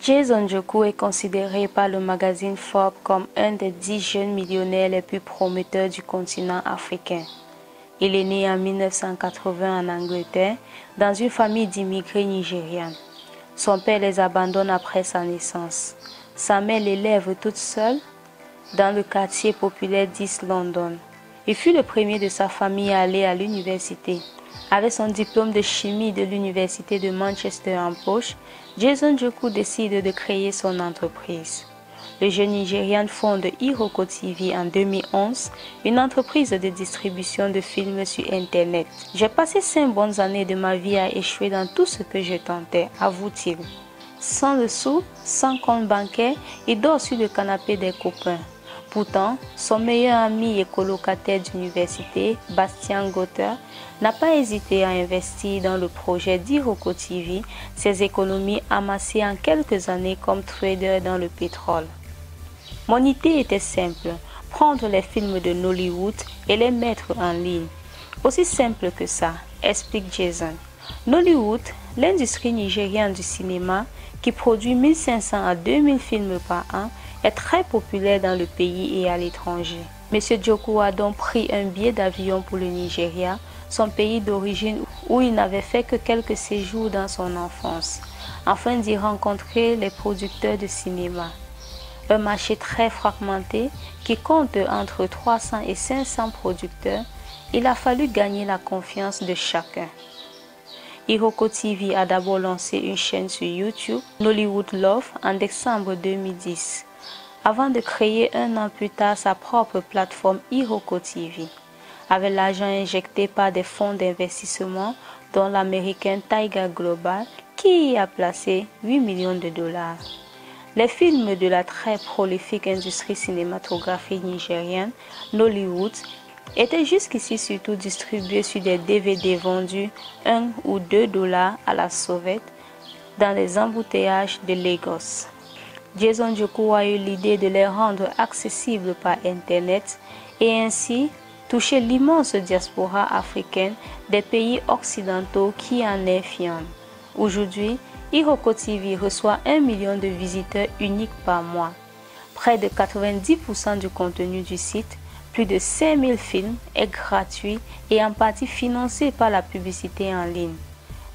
Jason Njoku est considéré par le magazine Forbes comme un des 10 jeunes millionnaires les plus prometteurs du continent africain. Il est né en 1980 en Angleterre, dans une famille d'immigrés nigérians. Son père les abandonne après sa naissance. Sa mère l'élève toute seule dans le quartier populaire d'East London. Il fut le premier de sa famille à aller à l'université. Avec son diplôme de chimie de l'université de Manchester en poche, Jason Njoku décide de créer son entreprise. Le jeune Nigérian fonde Iroko TV en 2011, une entreprise de distribution de films sur Internet. « J'ai passé 5 bonnes années de ma vie à échouer dans tout ce que je tentais », avoue-t-il. Sans le sou, sans compte bancaire, il dort sur le canapé des copains. Pourtant, son meilleur ami et colocataire d'université, Bastien Gotter, n'a pas hésité à investir dans le projet d'Iroko TV, ses économies amassées en quelques années comme trader dans le pétrole. Mon idée était simple, prendre les films de Nollywood et les mettre en ligne. Aussi simple que ça, explique Jason. Nollywood, l'industrie nigériane du cinéma, qui produit 1500 à 2000 films par an, est très populaire dans le pays et à l'étranger. M. Njoku a donc pris un billet d'avion pour le Nigeria, son pays d'origine où il n'avait fait que quelques séjours dans son enfance, afin d'y rencontrer les producteurs de cinéma. Un marché très fragmenté qui compte entre 300 et 500 producteurs, il a fallu gagner la confiance de chacun. Iroko TV a d'abord lancé une chaîne sur YouTube, Nollywood Love, en décembre 2010, avant de créer un an plus tard sa propre plateforme Iroko TV, avec l'argent injecté par des fonds d'investissement dont l'américain Tiger Global qui y a placé 8 millions de dollars. Les films de la très prolifique industrie cinématographique nigérienne, Nollywood, étaient jusqu'ici surtout distribués sur des DVD vendus 1 ou 2 dollars à la sauvette dans les embouteillages de Lagos. Jason Njoku a eu l'idée de les rendre accessibles par Internet et ainsi toucher l'immense diaspora africaine des pays occidentaux qui en est fière. Aujourd'hui, Iroko TV reçoit 1 million de visiteurs uniques par mois. Près de 90% du contenu du site, plus de 5000 films, est gratuit et en partie financé par la publicité en ligne.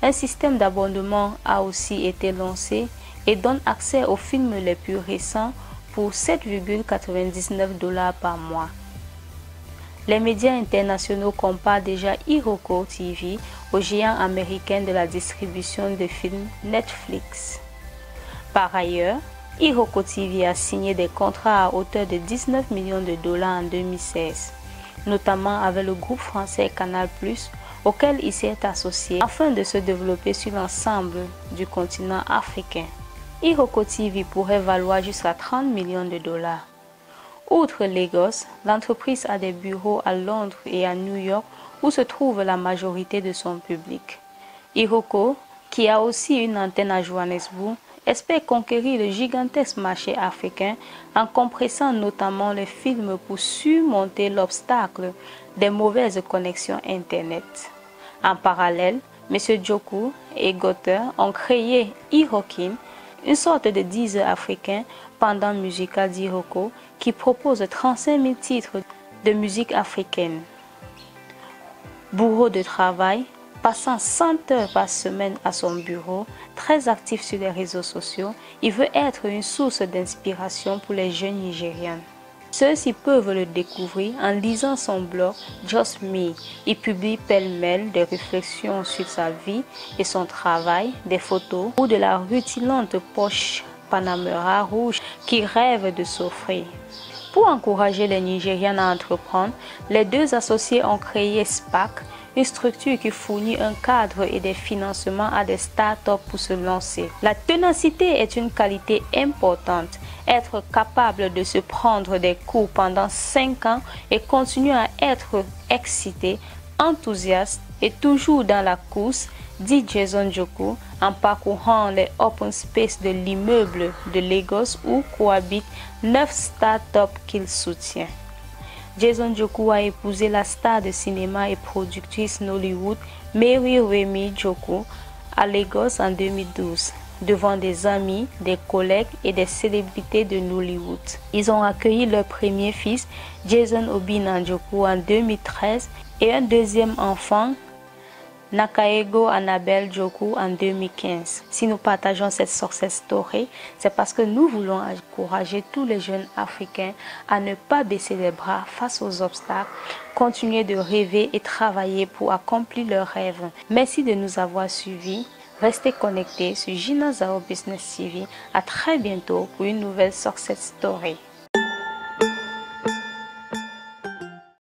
Un système d'abonnement a aussi été lancé et donne accès aux films les plus récents pour 7,99 $ par mois. Les médias internationaux comparent déjà Iroko TV au géant américain de la distribution de films Netflix. Par ailleurs, Iroko TV a signé des contrats à hauteur de 19 millions de dollars en 2016, notamment avec le groupe français Canal+, auquel il s'est associé afin de se développer sur l'ensemble du continent africain. Iroko TV pourrait valoir jusqu'à 30 millions de dollars. Outre Lagos, l'entreprise a des bureaux à Londres et à New York où se trouve la majorité de son public. Iroko, qui a aussi une antenne à Johannesburg, espère conquérir le gigantesque marché africain en compressant notamment les films pour surmonter l'obstacle des mauvaises connexions Internet. En parallèle, M. Njoku et Gotter ont créé Irokin, une sorte de Deezer africain pendant musical d'Iroko qui propose 35 000 titres de musique africaine. Bourreau de travail, passant 100 heures par semaine à son bureau, très actif sur les réseaux sociaux, il veut être une source d'inspiration pour les jeunes Nigérians. Ceux-ci peuvent le découvrir en lisant son blog Just Me. Il publie pêle-mêle des réflexions sur sa vie et son travail, des photos ou de la rutilante Porsche Panamera rouge qui rêve de s'offrir. Pour encourager les Nigérians à entreprendre, les deux associés ont créé SPAC, une structure qui fournit un cadre et des financements à des startups pour se lancer. La ténacité est une qualité importante. Être capable de se prendre des cours pendant 5 ans et continuer à être excité, enthousiaste et toujours dans la course, dit Jason Njoku en parcourant les open space de l'immeuble de Lagos où cohabitent 9 startups qu'il soutient. Jason Njoku a épousé la star de cinéma et productrice Nollywood Mary Remi Njoku à Lagos en 2012. devant des amis, des collègues et des célébrités de Nollywood. Ils ont accueilli leur premier fils, Jason Obi Njoku, en 2013 et un deuxième enfant, Nakaego Annabelle Joku, en 2015. Si nous partageons cette success story, c'est parce que nous voulons encourager tous les jeunes Africains à ne pas baisser les bras face aux obstacles, continuer de rêver et travailler pour accomplir leurs rêves. Merci de nous avoir suivis. Restez connectés sur Gina Zhao Business TV. À très bientôt pour une nouvelle success story.